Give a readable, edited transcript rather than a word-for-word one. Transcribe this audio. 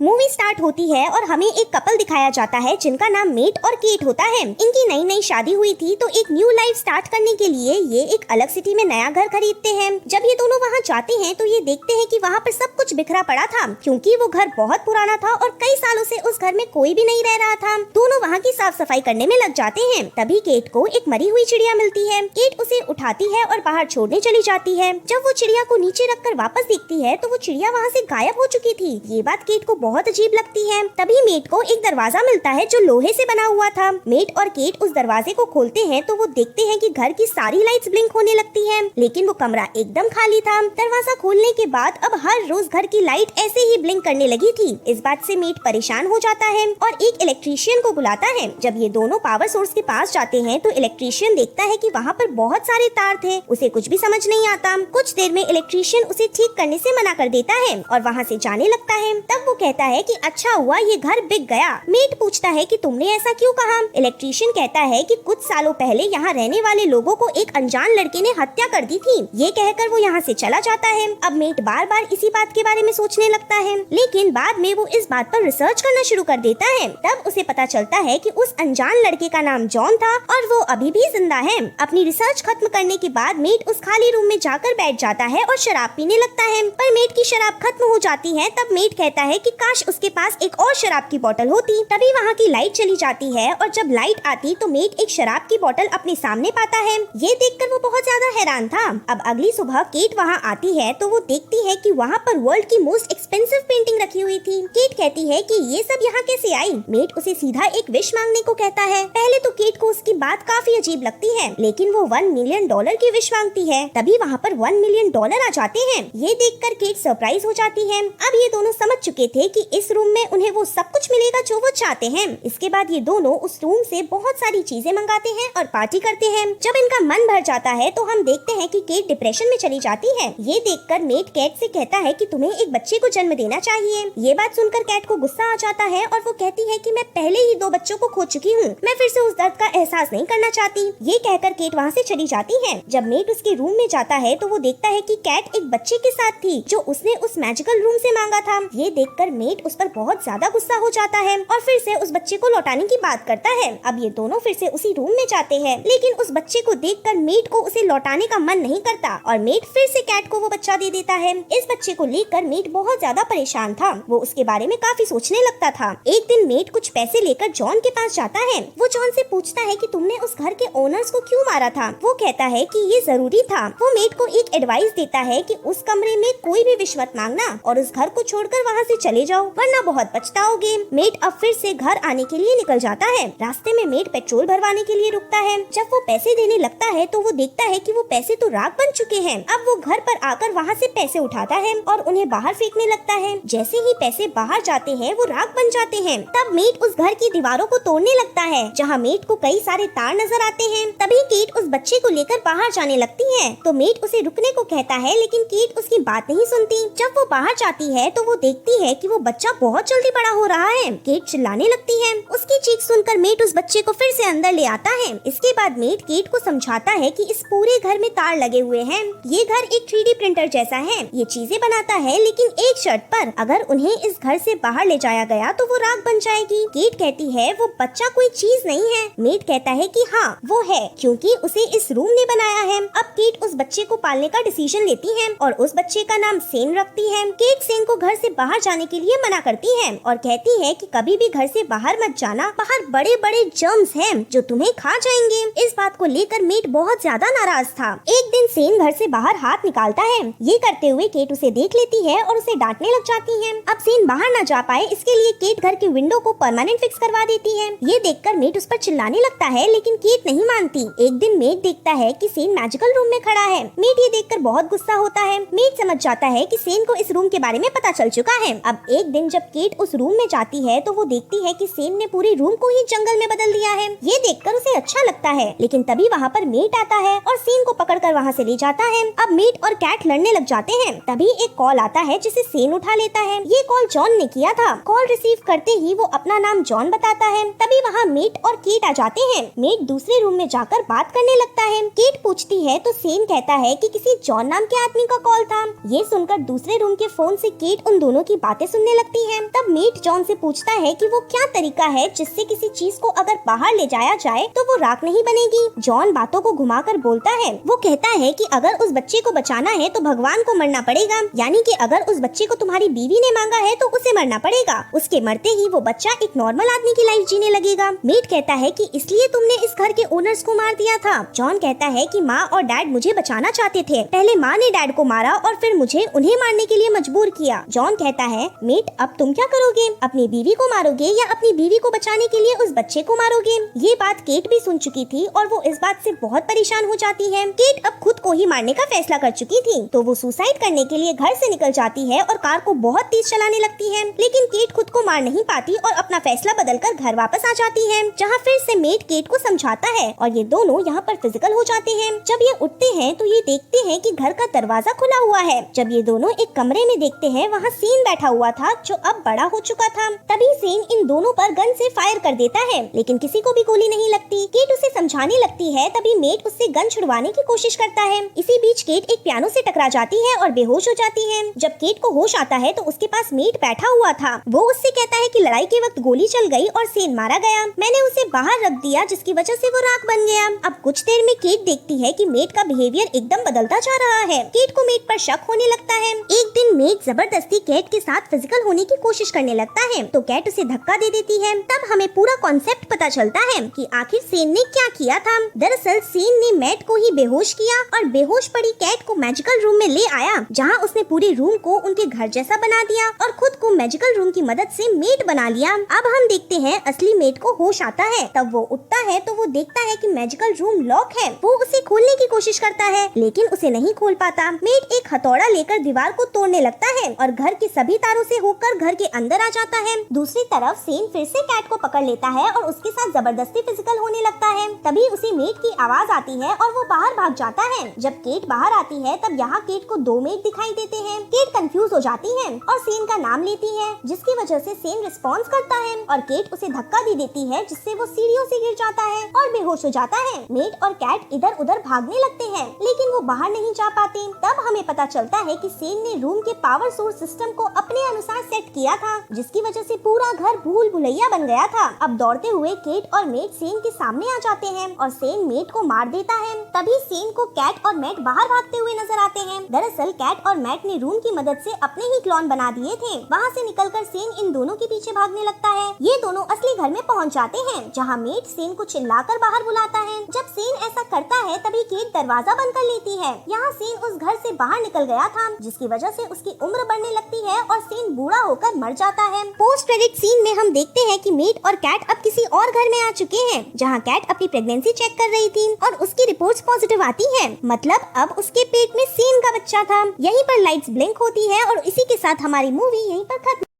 Movie start होती है और हमें एक कपल दिखाया जाता है जिनका नाम मेट और केट होता है। इनकी नई नई शादी हुई थी तो एक न्यू लाइफ स्टार्ट करने के लिए ये एक अलग सिटी में नया घर खरीदते हैं। जब ये दोनों वहाँ जाते हैं तो ये देखते हैं कि वहाँ पर सब कुछ बिखरा पड़ा था, क्योंकि वो घर बहुत पुराना था और कई सालों से उस घर में कोई भी नहीं रह रहा था। दोनों वहाँ की साफ सफाई करने में लग जाते हैं। तभी केट को एक मरी हुई चिड़िया मिलती है। केट उसे उठाती है और बाहर छोड़ने चली जाती है। जब वो चिड़िया को नीचे रखकर वापस देखती है तो वो चिड़िया वहाँ से गायब हो चुकी थी। ये बात केट को बहुत अजीब लगती है। तभी मेट को एक दरवाजा मिलता है जो लोहे से बना हुआ था। मेट और केट उस दरवाजे को खोलते हैं तो वो देखते हैं कि घर की सारी लाइट्स ब्लिंक होने लगती हैं, लेकिन वो कमरा एकदम खाली था। दरवाजा खोलने के बाद अब हर रोज घर की लाइट ऐसे ही ब्लिंक करने लगी थी। इस बात से मेट परेशान हो जाता है और एक इलेक्ट्रीशियन को बुलाता है। जब ये दोनों पावर सोर्स के पास जाते हैं तो इलेक्ट्रीशियन देखता है कि वहाँ पर बहुत सारे तार थे। उसे कुछ भी समझ नहीं आता। कुछ देर में इलेक्ट्रीशियन उसे ठीक करने से मना कर देता है और वहाँ से जाने लगता है। तब वो कहता है कि अच्छा हुआ ये घर बिक गया। मेट पूछता है कि तुमने ऐसा क्यों कहा। इलेक्ट्रीशियन कहता है कि कुछ सालों पहले यहाँ रहने वाले लोगों को एक अनजान लड़के ने हत्या कर दी थी। ये कहकर वो यहाँ से चला जाता है। अब मेट बार बार इसी बात के बारे में सोचने लगता है, लेकिन बाद में वो इस बात पर रिसर्च करना शुरू कर देता है। तब उसे पता चलता है कि उस अनजान लड़के का नाम जॉन था और वो अभी भी जिंदा है। अपनी रिसर्च खत्म करने के बाद मेट उस खाली रूम में जाकर बैठ जाता है और शराब पीने लगता है। पर मेट की शराब खत्म हो जाती है। तब मेट कहता है कि काश उसके पास एक और शराब की बोतल होती। तभी वहाँ की लाइट चली जाती है और जब लाइट आती तो मेट एक शराब की बोतल अपने सामने पाता है। ये देखकर वो बहुत ज्यादा हैरान था। अब अगली सुबह केट वहाँ आती है तो वो देखती है कि वहाँ पर वर्ल्ड की मोस्ट एक्सपेंसिव पेंटिंग रखी हुई थी। केट कहती है कि ये सब यहाँ कैसे आई। मेट उसे सीधा एक विश मांगने को कहता है। पहले तो केट को उसकी बात काफी अजीब लगती है, लेकिन वो $1 मिलियन की विश मांगती है। तभी वहाँ पर $1 मिलियन आ जाते हैं। ये देखकर केट सरप्राइज हो जाती है। अब ये दोनों समझ चुके थे कि इस रूम में उन्हें वो सब कुछ मिलेगा जो वो चाहते हैं। इसके बाद ये दोनों उस रूम से बहुत सारी चीजें मंगाते हैं और पार्टी करते हैं। जब इनका मन भर जाता है तो हम देखते हैं कि केट डिप्रेशन में चली जाती है। ये देखकर मेट केट से कहता है कि तुम्हें एक बच्चे को जन्म देना चाहिए। ये बात सुनकर केट को गुस्सा आ जाता है और वो कहती है कि मैं पहले ही 2 बच्चों को खो चुकी हूँ, मैं फिर से उस दर्द का एहसास नहीं करना चाहती। ये कहकर केट वहाँ से चली जाती है। जब मेट उसके रूम में जाता है तो वो देखता है कि कैट एक बच्चे के साथ थी जो उसने उस मैजिकल रूम से मांगा था। ये देखकर मेट उस पर बहुत ज्यादा गुस्सा हो जाता है और फिर से उस बच्चे को लौटाने की बात करता है। अब ये दोनों फिर से उसी रूम में जाते हैं, लेकिन उस बच्चे को देखकर मेट को उसे लौटाने का मन नहीं करता और मेट फिर से कैट को वो बच्चा दे देता है। इस बच्चे को लेकर मेट बहुत ज्यादा परेशान था। वो उसके बारे में काफी सोचने लगता था। एक दिन मेट कुछ पैसे लेकर जॉन के पास जाता है। वो जॉन से पूछता है कि तुमने उस घर के ओनर्स को क्यों मारा था। वो कहता है कि ये जरूरी था। वो मेट को एक एडवाइस देता है कि उस कमरे में कोई भी विश मत मांगना और उस घर को छोड़कर वहाँ से चले जाओ, वरना बहुत पछताओगे। मेट अब फिर से घर आने के लिए निकल जाता है। रास्ते में मेट पेट्रोल भरवाने के लिए रुकता है। जब वो पैसे देने लगता है तो वो देखता है कि वो पैसे तो राख बन चुके हैं। अब वो घर पर आकर वहाँ से पैसे उठाता है और उन्हें बाहर फेंकने लगता है। जैसे ही पैसे बाहर जाते हैं वो राख बन जाते हैं। तब मेट उस घर की दीवारों को तोड़ने लगता है, जहाँ मेट को कई सारे तार नजर आते हैं। तभी केट उस बच्चे को लेकर बाहर जाने लगती है तो मेट उसे रुकने को कहता है, लेकिन केट उसकी बात नहीं सुनती। जब वो बाहर जाती है तो वो देखती है कि वो बच्चा बहुत जल्दी बड़ा हो रहा है। केट चिल्लाने लगती है। उसकी चीख सुनकर मेट उस बच्चे को फिर से अंदर ले आता है। इसके बाद मेट केट को समझाता है कि इस पूरे घर में तार लगे हुए हैं। ये घर एक 3D प्रिंटर जैसा है। ये चीजें बनाता है, लेकिन एक शर्त पर, अगर उन्हें इस घर से बाहर ले जाया गया तो वो राख बन जाएगी। केट कहती है वो बच्चा कोई चीज नहीं है। मेट कहता है कि हाँ वो है, क्योंकि उसे इस रूम ने बनाया है। अब केट उस बच्चे को पालने का डिसीजन लेती है और उस बच्चे का नाम सेन रखती है। केट सेन को घर से बाहर जाने के लिए मना करती है और कहती है कि कभी भी घर से बाहर मत जाना, बाहर बड़े बड़े जर्म्स हैं जो तुम्हें खा जाएंगे। इस बात को लेकर मेट बहुत ज्यादा नाराज था। एक दिन सेन घर से बाहर हाथ निकालता है। ये करते हुए केट उसे देख लेती है और उसे डांटने लग जाती है। अब सेन बाहर न जा पाए इसके लिए केट घर की विंडो को परमानेंट फिक्स करवा देती है। ये देखकर मेट उस पर चिल्लाने लगता है, लेकिन केट नहीं मानती। एक दिन मेट देखता है कि सेन मैजिकल रूम में खड़ा है। मेट ये देखकर बहुत गुस्सा होता है। मेट समझ जाता है कि सेन को इस रूम के बारे में पता चल चुका है। अब एक दिन जब केट उस रूम में जाती है तो वो देखती है कि सेन ने पूरे रूम को ही जंगल में बदल दिया है। ये देखकर उसे अच्छा लगता है, लेकिन तभी वहाँ पर मेट आता है और सेन को पकड़कर वहाँ से ले जाता है। अब मेट और कैट लड़ने लग जाते हैं। तभी एक कॉल आता है जिसे सेन उठा लेता है। ये कॉल जॉन ने किया था। कॉल रिसीव करते ही वो अपना नाम जॉन बताता है। तभी वहाँ मेट और केट आ जाते हैं। मेट दूसरे रूम में जाकर बात करने लगता है। केट पूछती है तो सेन कहता है कि किसी जॉन नाम के आदमी का कॉल था। ये सुनकर दूसरे रूम के फोन से केट उन दोनों की बातें सुनने लगती है। तब मेट जॉन से पूछता है कि वो क्या तरीका है जिससे किसी चीज को अगर बाहर ले जाया जाए तो वो राख नहीं बनेगी। जॉन बातों को घुमाकर बोलता है। वो कहता है कि अगर उस बच्चे को बचाना है तो भगवान को मरना पड़ेगा, यानी कि अगर उस बच्चे को तुम्हारी बीवी ने मांगा है तो उसे मरना पड़ेगा। उसके मरते ही वो बच्चा एक नॉर्मल आदमी की लाइफ जीने लगेगा। मेट कहता है कि इसलिए तुमने इस घर के ओनर्स को मार दिया था। जॉन कहता है कि माँ और डैड मुझे बचाना चाहते थे। पहले माँ ने डैड को मारा और फिर मुझे उन्हें मारने के लिए मजबूर किया। जॉन कहता है, मेट अब तुम क्या करोगे? अपनी बीवी को मारोगे या अपनी बीवी को बचाने के लिए उस बच्चे को मारोगे? ये बात केट भी सुन चुकी थी और वो इस बात से बहुत परेशान हो जाती है। केट अब खुद को ही मारने का फैसला कर चुकी थी, तो वो सुसाइड करने के लिए घर से निकल जाती है और कार को बहुत तेज चलाने लगती है। लेकिन केट खुद को मार नहीं पाती और अपना फैसला बदलकर घर वापस आ जाती है, जहाँ फिर से मेट केट को समझाता है और ये दोनों यहाँ पर फिजिकल हो जाते हैं। जब ये उठते हैं तो ये देखते हैं कि घर का दरवाजा खुला हुआ है। जब ये दोनों एक कमरे में देखते हैं, वहाँ सेन बैठा हुआ था जो अब बड़ा हो चुका था। तभी सेन इन दोनों पर गन से फायर कर देता है, लेकिन किसी को भी गोली नहीं लगती। केट उसे समझाने लगती है, तभी मेट उससे गन छुड़वाने की कोशिश करता है। इसी बीच केट एक पियानो से टकरा जाती है और बेहोश हो जाती है। जब केट को होश आता है तो उसके पास मेट बैठा हुआ था। वो उससे कहता है कि लड़ाई के वक्त गोली चल गई और सेन मारा गया। मैंने उसे बाहर रख दिया जिसकी वजह से वो राख बन गया। अब कुछ देर में केट देखती है कि मेट का बिहेवियर एकदम बदलता जा रहा है। केट को मेट पर शक होने लगता है। एक दिन मेट जबरदस्ती केट के साथ फिजिकल होने की कोशिश करने लगता है, तो केट उसे धक्का दे देती है। तब हमें पूरा कॉन्सेप्ट पता चलता है कि आखिर सेन ने क्या किया था। दरअसल सेन ने मेट को ही बेहोश किया और बेहोश पड़ी केट को मैजिकल रूम में ले आया, जहाँ उसने पूरे रूम को उनके घर जैसा बना दिया और खुद को मैजिकल रूम की मदद से मेट बना लिया। अब हम देखते हैं असली मेट को होश आता है। तब वो उठता है तो वो देखता है कि मैजिकल रूम लॉक है। वो उसे खोलने की कोशिश करता है, लेकिन उसे नहीं खोल पाता। मेट एक हथौड़ा लेकर दीवार को तोड़ने लगता है और घर के सभी तारों से होकर घर के अंदर आ जाता है। दूसरी तरफ सेन फिर से कैट को पकड़ लेता है और उसके साथ जबरदस्ती फिजिकल होने लगता है। तभी उसे मेट की आवाज आती है और वो बाहर भाग जाता है। जब केट बाहर आती है तब यहाँ केट को दो मेट दिखाई देते हैं। केट कंफ्यूज हो जाती है और सेन का नाम लेती है, जिसकी वजह से सेन रिस्पॉन्स करता है और केट उसे धक्का दे देती है, जिससे वो सीढ़ियों से गिर जाता है और बेहोश हो जाता है। मेट और कैट इधर उधर भागने लगते हैं, लेकिन वो बाहर नहीं जा पाते। तब हमें पता चलता है कि सेन ने रूम के पावर सोर्स सिस्टम को अपने अनुसार सेट किया था, जिसकी वजह से पूरा घर भूल भुलैया बन गया था। अब दौड़ते हुए केट और मेट सेन के सामने आ जाते हैं और सेन मेट को मार देता है। तभी सेन को कैट और मैट बाहर भागते हुए नजर आते हैं। दरअसल कैट और मैट ने रूम की मदद से अपने ही क्लोन बना दिए थे। वहाँ से निकलकर सेन इन दोनों के पीछे भागने लगता है। ये दोनों असली घर में पहुँच जाते हैं, जहाँ मेट सेन को चिल्लाकर बाहर बुलाता है। जब सेन ऐसा करता है तभी केट दरवाजा बंद कर लेती है। यहाँ सेन उस घर से बाहर निकल गया था, जिसकी वजह से उसकी उम्र बढ़ने लगती है और सेन बूढ़ा होकर मर जाता है। पोस्ट क्रेडिट सीन में हम देखते हैं कि मेट और कैट अब किसी और घर में आ चुके हैं, जहाँ कैट अपनी प्रेगनेंसी चेक कर रही थी और उसकी रिपोर्ट्स पॉजिटिव आती है। मतलब अब उसके पेट में सेन का बच्चा था। यहीं पर लाइट्स ब्लिंक होती है और इसी के साथ हमारी मूवी यहीं पर खत्म।